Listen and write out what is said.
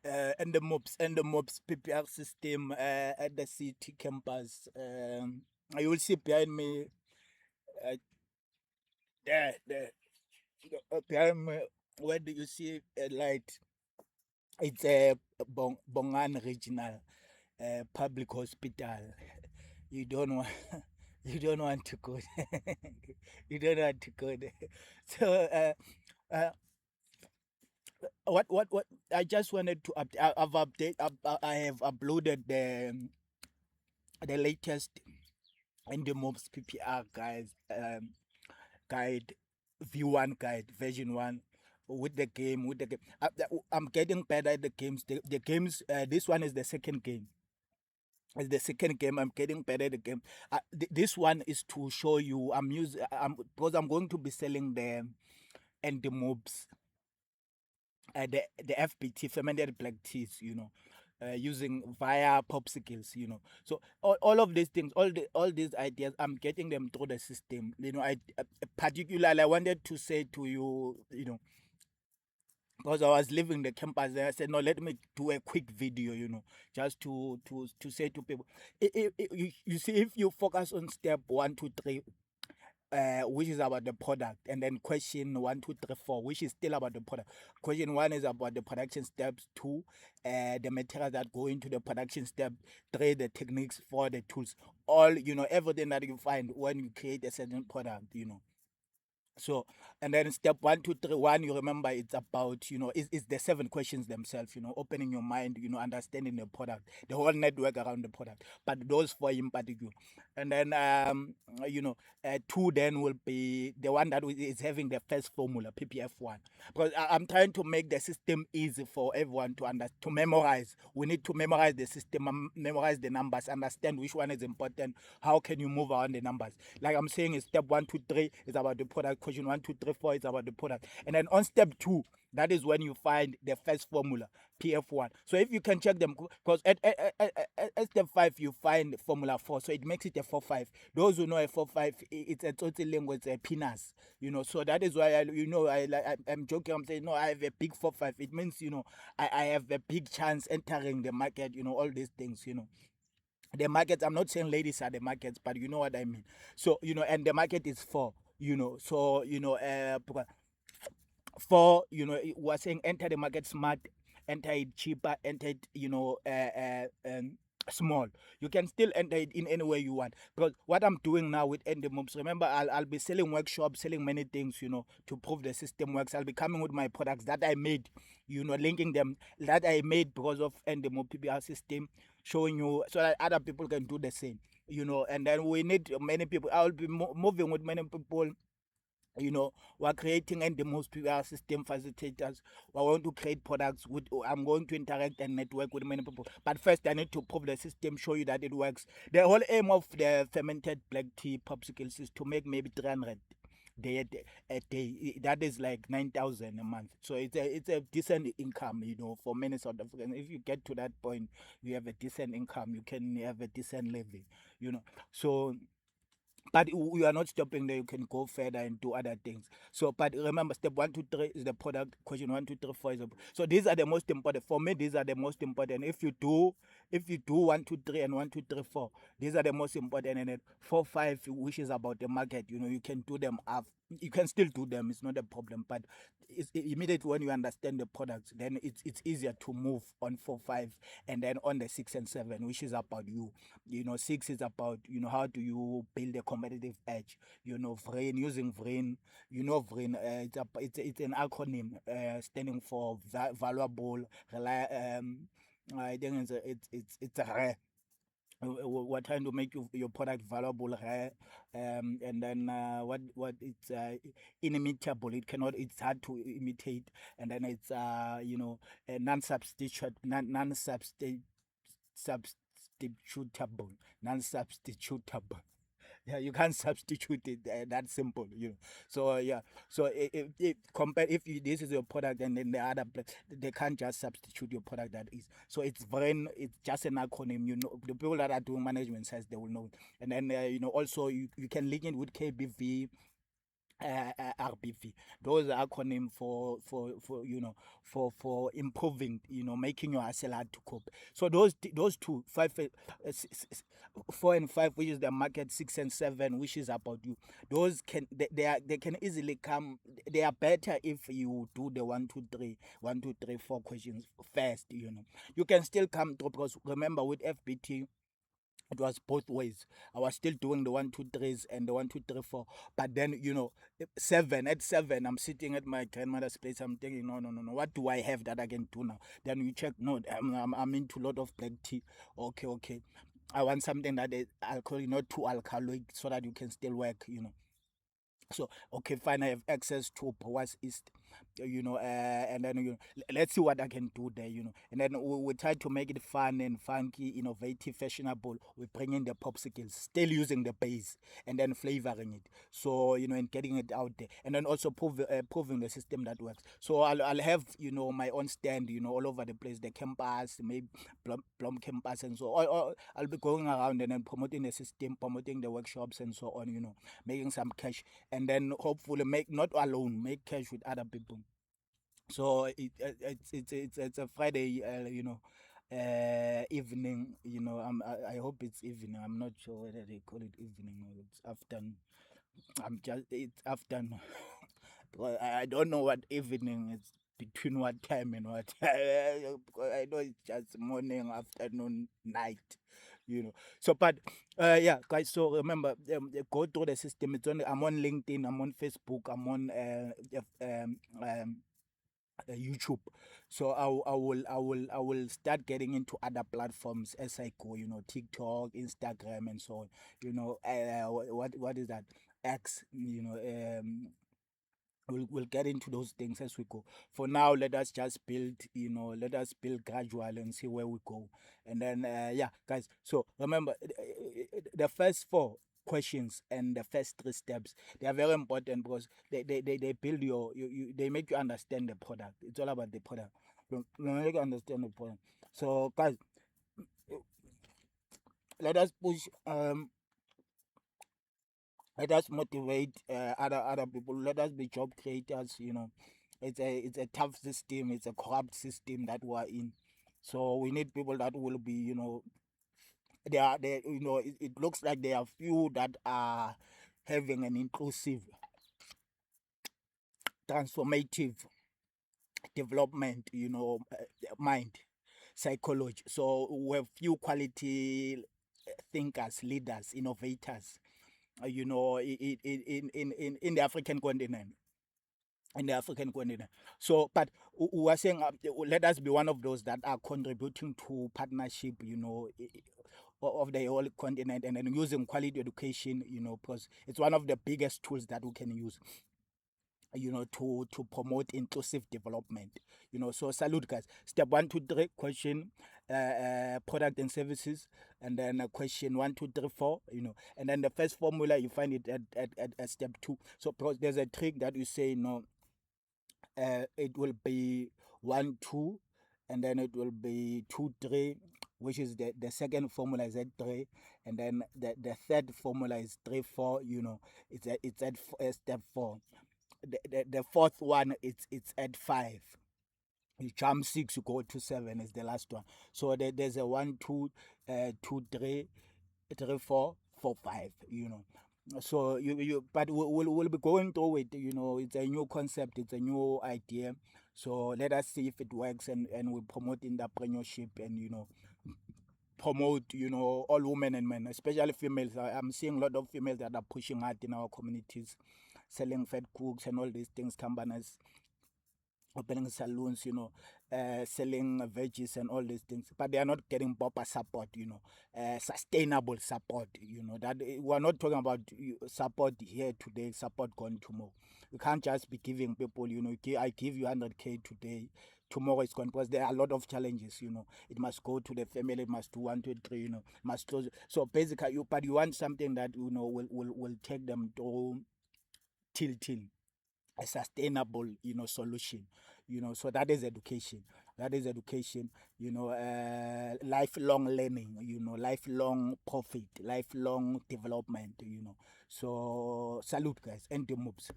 ND MUPS PPR system at the city campus. You will see behind me, uh, there, behind me, where do you see a light? It's a Bongan Regional Public Hospital. You don't want, you don't want to go there. You don't want to go there. So, uh, what I just wanted to I've I have uploaded the latest ND MUPS PPR guide, V1 guide, version 1, with the game. I'm getting better at the games. The games, this one is the second game. It's the second game. I'm getting better at the game. This one is to show you. Because I'm going to be selling the ND MUPS, the FBT, fermented black teas, using via popsicles, So all of these things, all these ideas, I'm getting them through the system. Particularly, I wanted to say to you, because I was leaving the campus, I said, no, let me do a quick video, just to say to people, you see, if you focus on step 1, 2, 3, which is about the product, and then question 1, 2, 3, 4, which is still about the product. Question 1 is about the production steps. 2, the materials that go into the production step. 3, the techniques. 4, the tools. All, everything that you find when you create a certain product. So, and then step 1, 2, 3, 1, you remember, it's about, it's the 7 questions themselves, opening your mind, understanding the product, the whole network around the product, but those 4 in particular. And then, 2 then will be the one that is having the first formula, PPF1. Because I'm trying to make the system easy for everyone to memorize. We need to memorize the system, memorize the numbers, understand which one is important. How can you move around the numbers? Like I'm saying, is step 1, 2, 3 is about the product. Question 1, 2, 3, 4 is about the product. And then on step 2, that is when you find the first formula, PF1. So if you can check them, because at step 5 you find formula 4, so it makes it a 4-5. Those who know a 4-5, it's a total language, a penis. So that is why I'm joking. I'm saying, no, I have a big 4-5. It means, I have a big chance entering the market. All these things. The markets, I'm not saying ladies are the markets, but you know what I mean. So, and the market is 4, so, 4, we're saying enter the market smart, enter it cheaper, enter it, small. You can still enter it in any way you want. Because what I'm doing now with ND MUPS, remember, I'll be selling workshops, selling many things, to prove the system works. I'll be coming with my products that I made, linking them, that I made because of ND MUPS PPR system, showing you so that other people can do the same, and then we need many people. I'll be moving with many people. We're creating ND MUPS PPR system facilitators. We want to create products. I'm going to interact and network with many people. But first, I need to prove the system, show you that it works. The whole aim of the fermented black tea popsicles is to make maybe 300 a day. That is like 9,000 a month. So it's a decent income, for many South Africans. If you get to that point, you have a decent income. You can have a decent living. So. But you are not stopping there. You can go further and do other things. So, but remember, step 1, 2, 3 is the product. Question 1, 2, 3, 4 is so these are the most important. For me, these are the most important. If you do 1, 2, 3 and 1, 2, 3, 4, these are the most important. And then 4, 5, which is about the market. You can do them up. You can still do them. It's not a problem. But it's immediately when you understand the products, then it's easier to move on 4, 5, and then on the 6 and 7, which is about you. 6 is about, how do you build a competitive edge. VRAIN, using VRAIN. VRAIN, it's an acronym standing for valuable, I think it's rare. We're trying to make your product valuable, rare, and then what it's inimitable. It's hard to imitate, and then it's non-substitutable. Yeah, you can't substitute it. That simple, So yeah, so this is your product, and then the other they can't just substitute your product. That is, so it's just an acronym. The people that are doing management says they will know. And then also you can link it with KBV. RBV. Those are acronym for for improving, making your hustle hard to cope. So those two, five, 4 and 5, which is the market, 6 and 7, which is about you. Those they can easily come. They are better if you do the 1, 2, 3, 4 questions first. You can still come through, because remember with FBT it was both ways. I was still doing the 1, 2, 3s and the 1, 2, 3, 4. But then, 7, I'm sitting at my grandmother's place. I'm thinking, no, no, no, no. What do I have that I can do now? Then you check, no, I'm into a lot of black tea. Okay, okay. I want something that is alcoholic, not too alcoholic, so that you can still work. So okay, fine. I have access to Powers East, and then let's see what I can do there, and then we try to make it fun and funky, innovative, fashionable. We bring in the popsicles, still using the base, and then flavoring it. So and getting it out there, and then also proving the system that works. So I'll have my own stand, all over the place, the campus, maybe Blom campus, and so I'll be going around and then promoting the system, promoting the workshops, and so on. Making some cash, and then hopefully make, not alone, make cash with other people. So it's a Friday, evening. I hope it's evening. I'm not sure whether they call it evening or it's afternoon. It's afternoon. Well, I don't know what evening is, between what time and what. I know it's just morning, afternoon, night. So but yeah, guys, so remember, go through the system. I'm on LinkedIn, I'm on Facebook, I'm on YouTube. So I will start getting into other platforms as I go, TikTok, Instagram, and so on. What is that, X, we'll get into those things as we go. For now, let us just build, let us build gradual and see where we go. And then yeah, guys, so remember, the first 4 questions and the first 3 steps, they are very important, because they build they make you understand the product. It's all about the product. They make you understand the product. So guys, let us push, let us motivate other people. Let us be job creators. It's a tough system. It's a corrupt system that we're in. So we need people that will be, it looks like there are few that are having an inclusive, transformative development, mind, psychology. So we have few quality thinkers, leaders, innovators, in the African continent. So, but we are saying, let us be one of those that are contributing to partnership, of the whole continent, and then using quality education, because it's one of the biggest tools that we can use, to promote inclusive development. So salute, guys. Step 1, 2, 3, question, product and services, and then question 1, 2, 3, 4. And then the first formula, you find it at step 2. So there's a trick that you say, it will be 1, 2, and then it will be 2, 3, which is the second formula is at 3, and then the third formula is 3, 4. It's at step 4. The fourth one, it's at 5. You jump 6, you go to 7 is the last one. So there's a 1, 2, 2, 3, 3, 4, 4, 5. So but we'll be going through it. It's a new concept, it's a new idea. So let us see if it works, and we promote entrepreneurship, and promote all women and men, especially females. I'm seeing a lot of females that are pushing hard in our communities, selling fat cooks and all these things, companies, opening salons, selling veggies and all these things, but they are not getting proper support, sustainable support. That we are not talking about support here today, support gone tomorrow. You can't just be giving people, I give you 100K today, tomorrow it's gone, because there are a lot of challenges. It must go to the family, it must do 1, 2, 3, must close. So basically, you want something that will take them to till a sustainable solution. So that is education. Lifelong learning, lifelong profit, lifelong development. So salute, guys. ND MUPS.